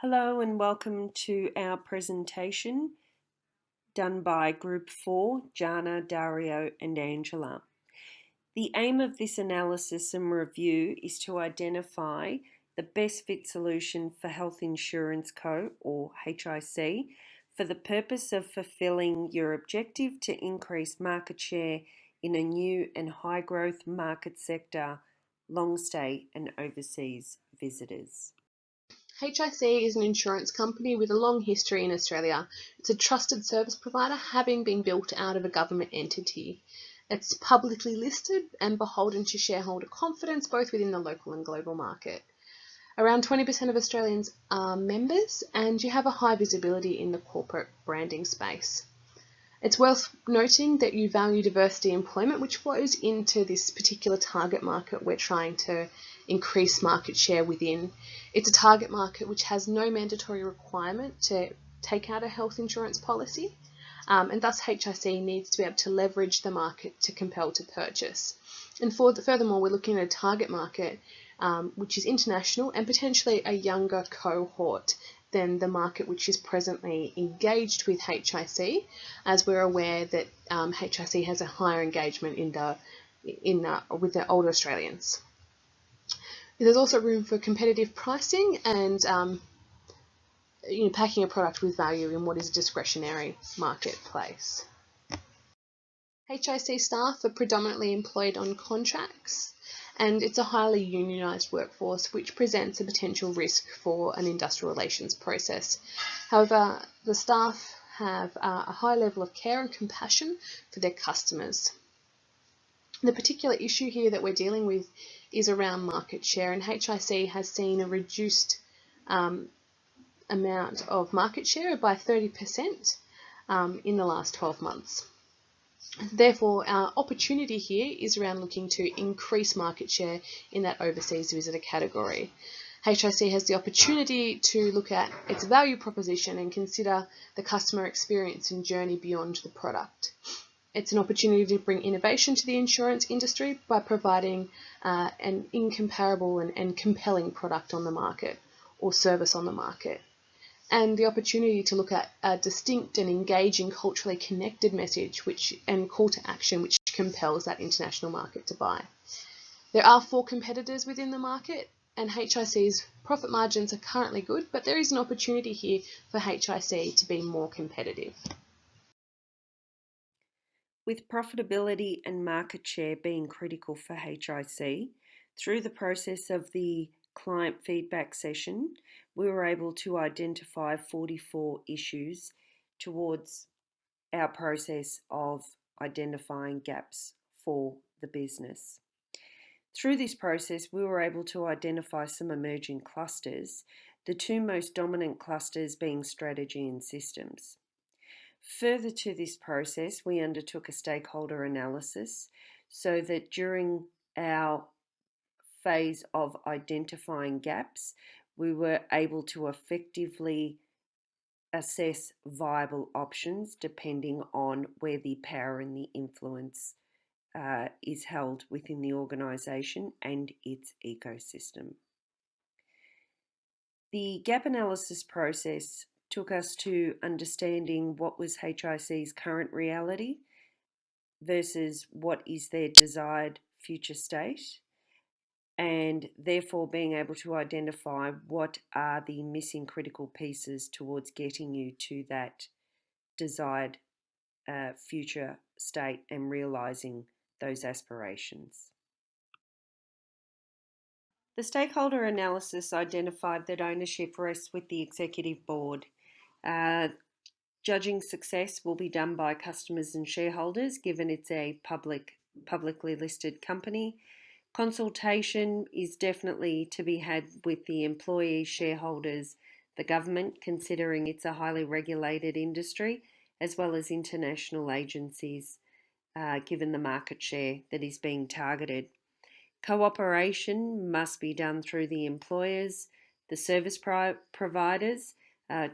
Hello and welcome to our presentation done by Group 4, Jana, Dario and Angela. The aim of this analysis and review is to identify the best fit solution for Health Insurance Co, or HIC, for the purpose of fulfilling your objective to increase market share in a new and high growth market sector, long stay and overseas visitors. HIC is an insurance company with a long history in Australia. It's a trusted service provider, having been built out of a government entity. It's publicly listed and beholden to shareholder confidence, both within the local and global market. Around 20% of Australians are members, and you have a high visibility in the corporate branding space. It's worth noting that you value diversity employment, which flows into this particular target market we're trying to increase market share within. It's a target market which has no mandatory requirement to take out a health insurance policy, and thus HIC needs to be able to leverage the market to compel to purchase. And furthermore, we're looking at a target market which is international and potentially a younger cohort than the market which is presently engaged with HIC, as we're aware that HIC has a higher engagement with the older Australians. There's also room for competitive pricing and packing a product with value in what is a discretionary marketplace. HIC staff are predominantly employed on contracts, and it's a highly unionised workforce which presents a potential risk for an industrial relations process. However, the staff have a high level of care and compassion for their customers. The particular issue here that we're dealing with is around market share, and HIC has seen a reduced amount of market share by 30% in the last 12 months. Therefore, our opportunity here is around looking to increase market share in that overseas visitor category. HIC has the opportunity to look at its value proposition and consider the customer experience and journey beyond the product. It's an opportunity to bring innovation to the insurance industry by providing an incomparable and compelling product on the market or service on the market, and the opportunity to look at a distinct and engaging, culturally connected message and call to action which compels that international market to buy. There are 4 competitors within the market, and HIC's profit margins are currently good, but there is an opportunity here for HIC to be more competitive. With profitability and market share being critical for HIC, through the process of the client feedback session, we were able to identify 44 issues towards our process of identifying gaps for the business. Through this process, we were able to identify some emerging clusters, the 2 most dominant clusters being strategy and systems. Further to this process, we undertook a stakeholder analysis so that during our phase of identifying gaps, we were able to effectively assess viable options depending on where the power and the influence is held within the organisation and its ecosystem. The gap analysis process took us to understanding what was HIC's current reality versus what is their desired future state, and therefore being able to identify what are the missing critical pieces towards getting you to that desired future state and realising those aspirations. The stakeholder analysis identified that ownership rests with the executive board. Judging success will be done by customers and shareholders, given it's a publicly listed company. Consultation is definitely to be had with the employees, shareholders, the government, considering it's a highly regulated industry, as well as international agencies, given the market share that is being targeted. Cooperation must be done through the employers, the service providers,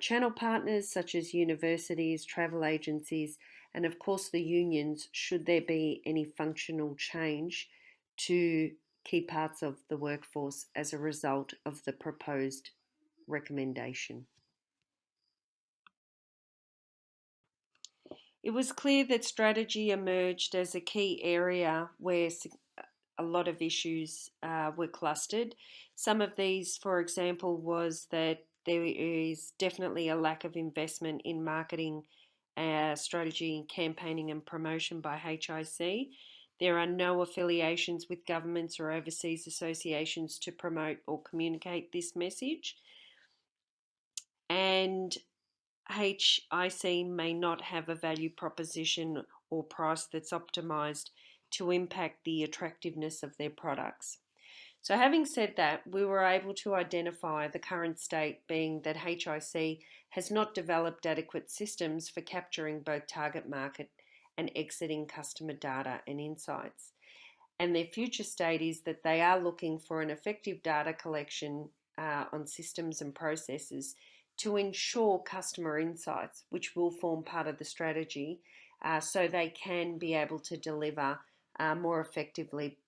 channel partners such as universities, travel agencies, and of course the unions, should there be any functional change to key parts of the workforce as a result of the proposed recommendation. It was clear that strategy emerged as a key area where a lot of issues were clustered. Some of these, for example, was that there is definitely a lack of investment in marketing, strategy, campaigning, and promotion by HIC. There are no affiliations with governments or overseas associations to promote or communicate this message. And HIC may not have a value proposition or price that's optimized to impact the attractiveness of their products. So, having said that, we were able to identify the current state being that HIC has not developed adequate systems for capturing both target market and exiting customer data and insights. And their future state is that they are looking for an effective data collection on systems and processes to ensure customer insights, which will form part of the strategy, so they can be able to deliver more effectively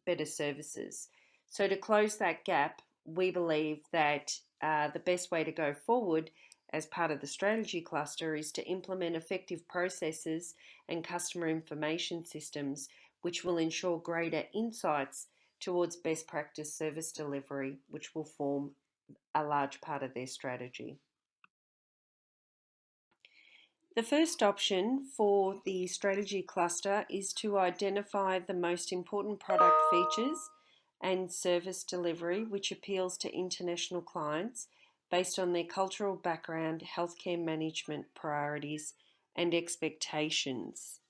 better services. So, to close that gap, we believe that the best way to go forward as part of the strategy cluster is to implement effective processes and customer information systems which will ensure greater insights towards best practice service delivery, which will form a large part of their strategy. The first option for the strategy cluster is to identify the most important product features and service delivery which appeals to international clients based on their cultural background, healthcare management priorities, and expectations.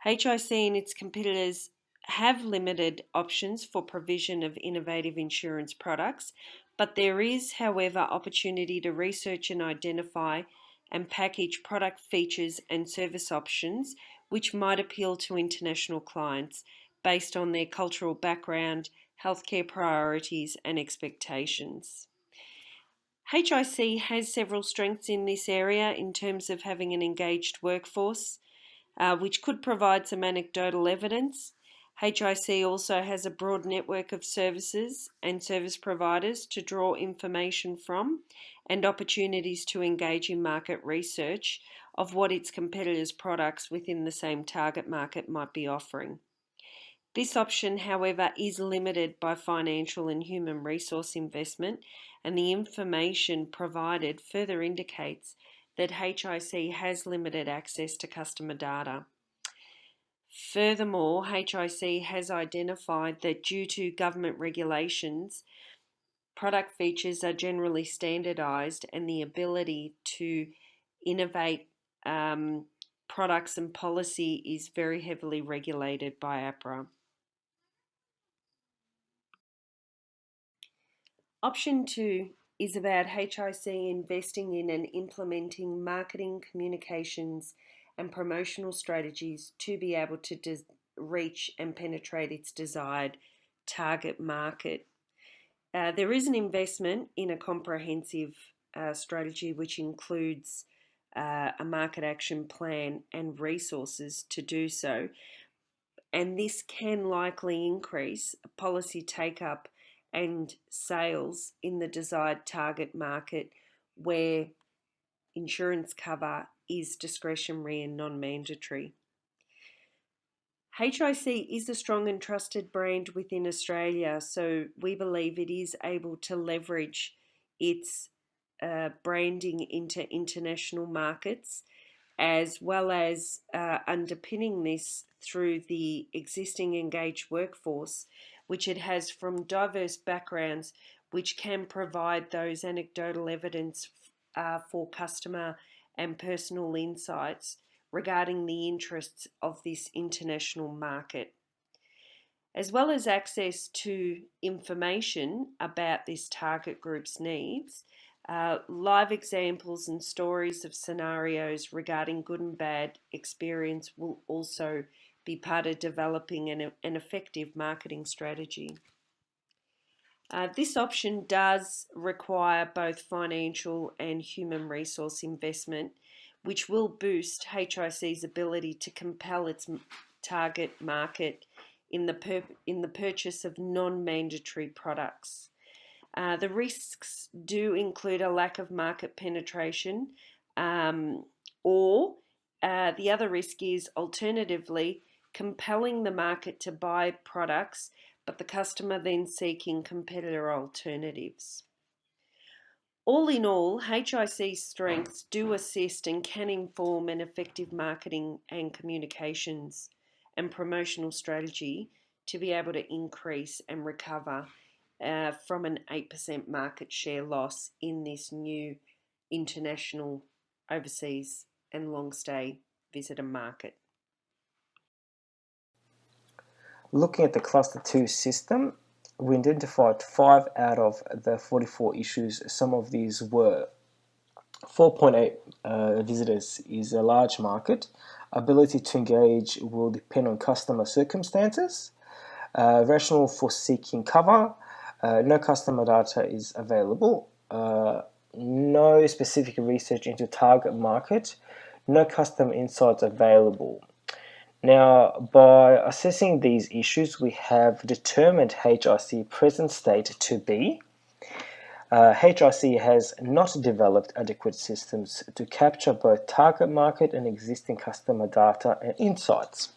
HIC and its competitors have limited options for provision of innovative insurance products, but there is, however, opportunity to research and identify and package product features and service options which might appeal to international clients based on their cultural background, healthcare priorities, and expectations. HIC has several strengths in this area in terms of having an engaged workforce, which could provide some anecdotal evidence. HIC also has a broad network of services and service providers to draw information from and opportunities to engage in market research of what its competitors' products within the same target market might be offering. This option, however, is limited by financial and human resource investment, and the information provided further indicates that HIC has limited access to customer data. Furthermore, HIC has identified that due to government regulations, product features are generally standardised and the ability to innovate products and policy is very heavily regulated by APRA. Option 2 is about HIC investing in and implementing marketing, communications, and promotional strategies to be able to reach and penetrate its desired target market. There is an investment in a comprehensive strategy which includes a market action plan and resources to do so, and this can likely increase policy take-up and sales in the desired target market where insurance cover is discretionary and non-mandatory. HIC is a strong and trusted brand within Australia, so we believe it is able to leverage its branding into international markets, as well as underpinning this through the existing engaged workforce, which it has from diverse backgrounds, which can provide those anecdotal evidence for customer and personal insights regarding the interests of this international market. As well as access to information about this target group's needs, live examples and stories of scenarios regarding good and bad experience will also be part of developing an effective marketing strategy. This option does require both financial and human resource investment, which will boost HIC's ability to compel its target market in the purchase of non-mandatory products. The risks do include a lack of market penetration, or the other risk is alternatively compelling the market to buy products, but the customer then seeking competitor alternatives. All in all, HIC's strengths do assist and can inform an effective marketing and communications and promotional strategy to be able to increase and recover from an 8% market share loss in this new international, overseas, and long stay visitor market. Looking at the Cluster 2 system, we identified 5 out of the 44 issues. Some of these were 4.8 visitors is a large market. Ability to engage will depend on customer circumstances. Rationale for seeking cover. No customer data is available. No specific research into target market. No customer insights available. Now, by assessing these issues, we have determined HIC present state to be HIC has not developed adequate systems to capture both target market and existing customer data and insights.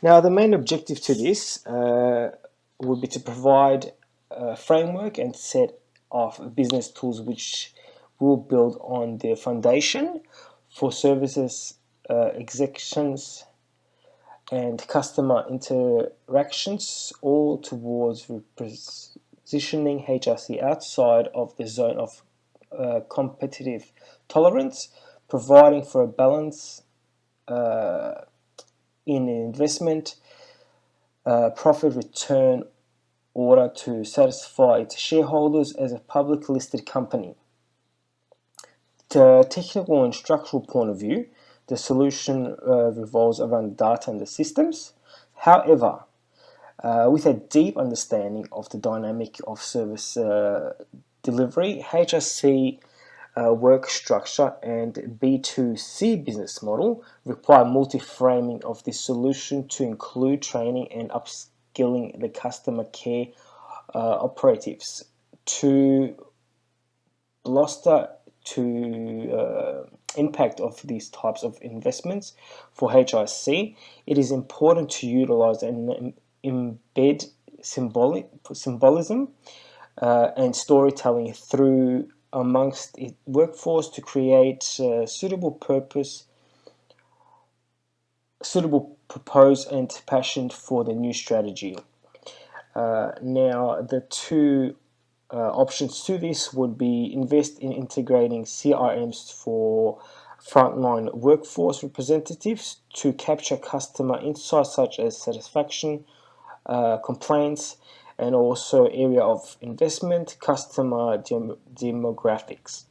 Now, the main objective to this would be to provide a framework and set of business tools which will build on the foundation for services, executions, and customer interactions, all towards positioning HIC outside of the zone of competitive tolerance, providing for a balance in investment, profit return order to satisfy its shareholders as a public listed company. The technical and structural point of view, the solution revolves around data and the systems. However, with a deep understanding of the dynamic of service delivery, HIC work structure and B2C business model require multi-framing of this solution to include training and upskilling the customer care operatives to bolster to impact of these types of investments. For HIC, it is important to utilize and embed symbolism and storytelling through amongst its workforce to create suitable purpose, suitable purpose and passion for the new strategy. Now, the two options to this would be invest in integrating CRMs for frontline workforce representatives to capture customer insights such as satisfaction, complaints, and also area of investment, customer demographics.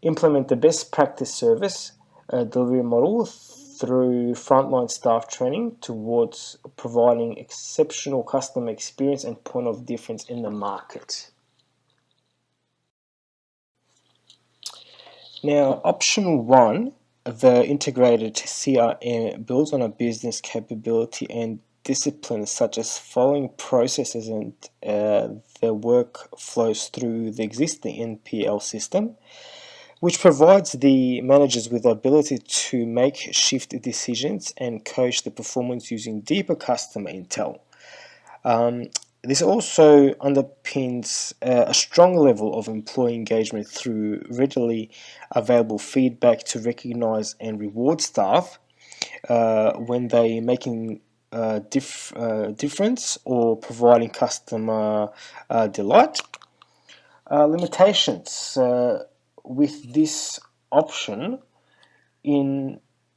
Implement the best practice service delivery model through frontline staff training towards providing exceptional customer experience and point of difference in the market. Now, option 1, the integrated CRM builds on a business capability and disciplines such as following processes and the work flows through the existing NPL system, which provides the managers with the ability to make shift decisions and coach the performance using deeper customer intel. This also underpins a strong level of employee engagement through readily available feedback to recognize and reward staff when they making difference or providing customer delight. Limitations with this option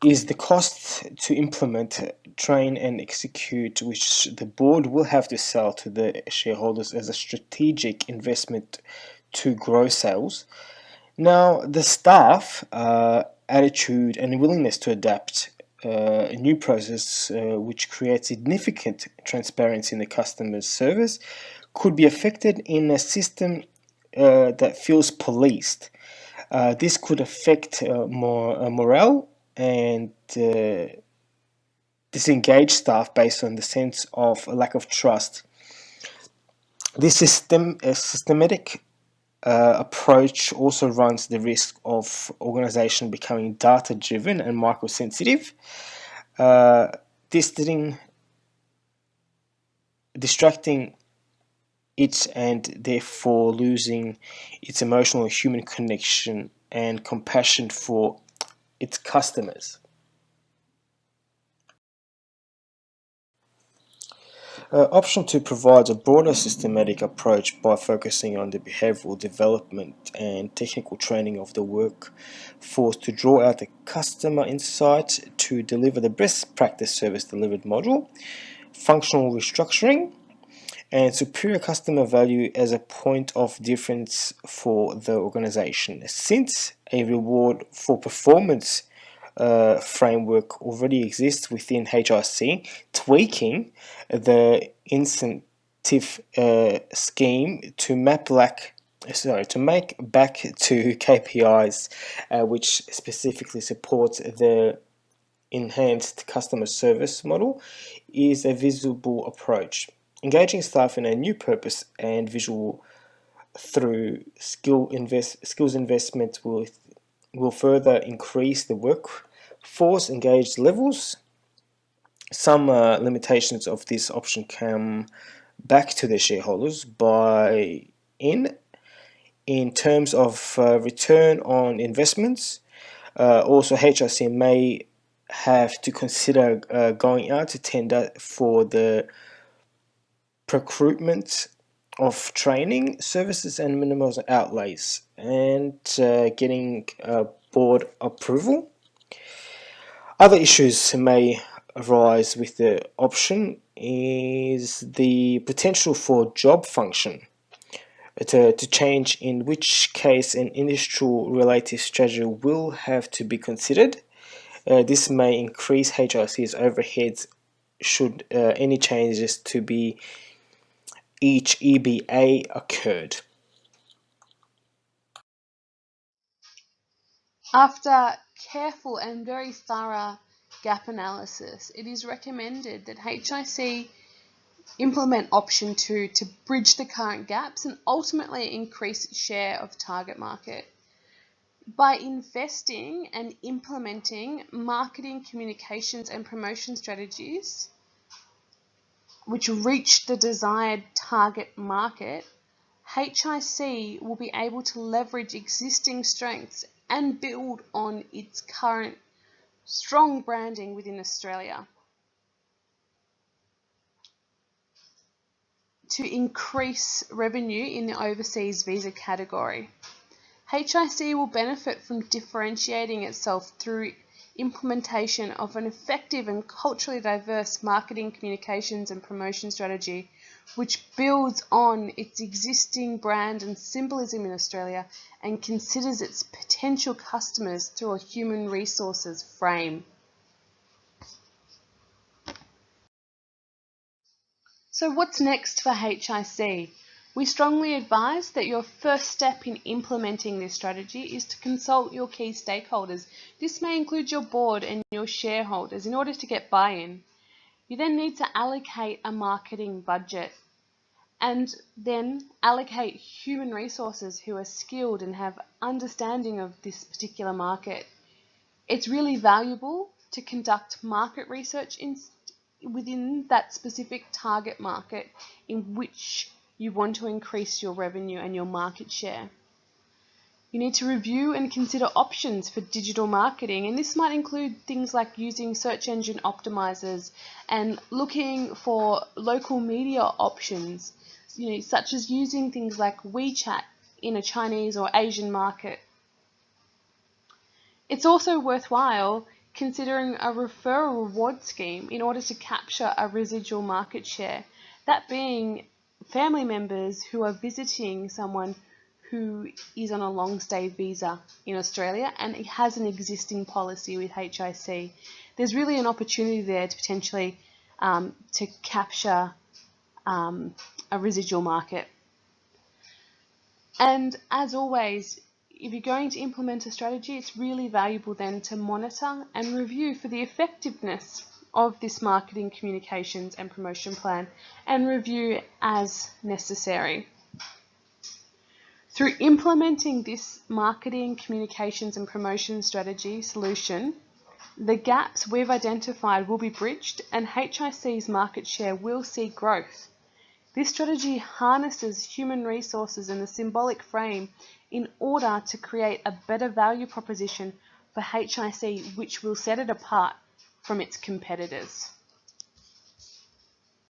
is the cost to implement, train and execute, which the board will have to sell to the shareholders as a strategic investment to grow sales. Now, the staff attitude and willingness to adapt a new process which creates significant transparency in the customer's service could be affected in a system that feels policed. This could affect morale and disengage staff based on the sense of a lack of trust. This systematic approach also runs the risk of organization becoming data-driven and microsensitive, uh, distracting it and therefore losing its emotional human connection and compassion for its customers. Option 2 provides a broader systematic approach by focusing on the behavioral development and technical training of the workforce to draw out the customer insights to deliver the best practice service delivered model, functional restructuring, and superior customer value as a point of difference for the organization. Since a reward for performance framework already exists within HRC, tweaking the incentive scheme to make back to KPIs, which specifically supports the enhanced customer service model, is a visible approach. Engaging staff in a new purpose and visual through skills investment will further increase the workforce engaged levels. Some limitations of this option come back to the shareholders in terms of return on investments. Also, HRC may have to consider going out to tender for the procurement of training services and minimal outlays, and getting board approval. Other issues may arise with the option is the potential for job function to change, in which case an industrial related strategy will have to be considered. This may increase HRC's overheads should any changes to be each EBA occurred. After careful and very thorough gap analysis, it is recommended that HIC implement option 2 to bridge the current gaps and ultimately increase share of target market. By investing and implementing marketing, communications and promotion strategies which reach the desired target market, HIC will be able to leverage existing strengths and build on its current strong branding within Australia to increase revenue in the overseas visa category. HIC will benefit from differentiating itself through implementation of an effective and culturally diverse marketing, communications and promotion strategy which builds on its existing brand and symbolism in Australia and considers its potential customers through a human resources frame. So what's next for HIC? We strongly advise that your first step in implementing this strategy is to consult your key stakeholders. This may include your board and your shareholders in order to get buy-in. You then need to allocate a marketing budget and then allocate human resources who are skilled and have understanding of this particular market. It's really valuable to conduct market research within that specific target market in which you want to increase your revenue and your market share. You need to review and consider options for digital marketing, and this might include things like using search engine optimizers and looking for local media options, such as using things like WeChat in a Chinese or Asian market. It's also worthwhile considering a referral reward scheme in order to capture a residual market share, that being family members who are visiting someone who is on a long stay visa in Australia and has an existing policy with HIC. There's really an opportunity there to potentially to capture a residual market. And as always, if you're going to implement a strategy, it's really valuable then to monitor and review for the effectiveness of this marketing, communications and promotion plan and review as necessary. Through implementing this marketing, communications and promotion strategy solution, the gaps we've identified will be bridged and HIC's market share will see growth. This strategy harnesses human resources in the symbolic frame in order to create a better value proposition for HIC, which will set it apart from its competitors.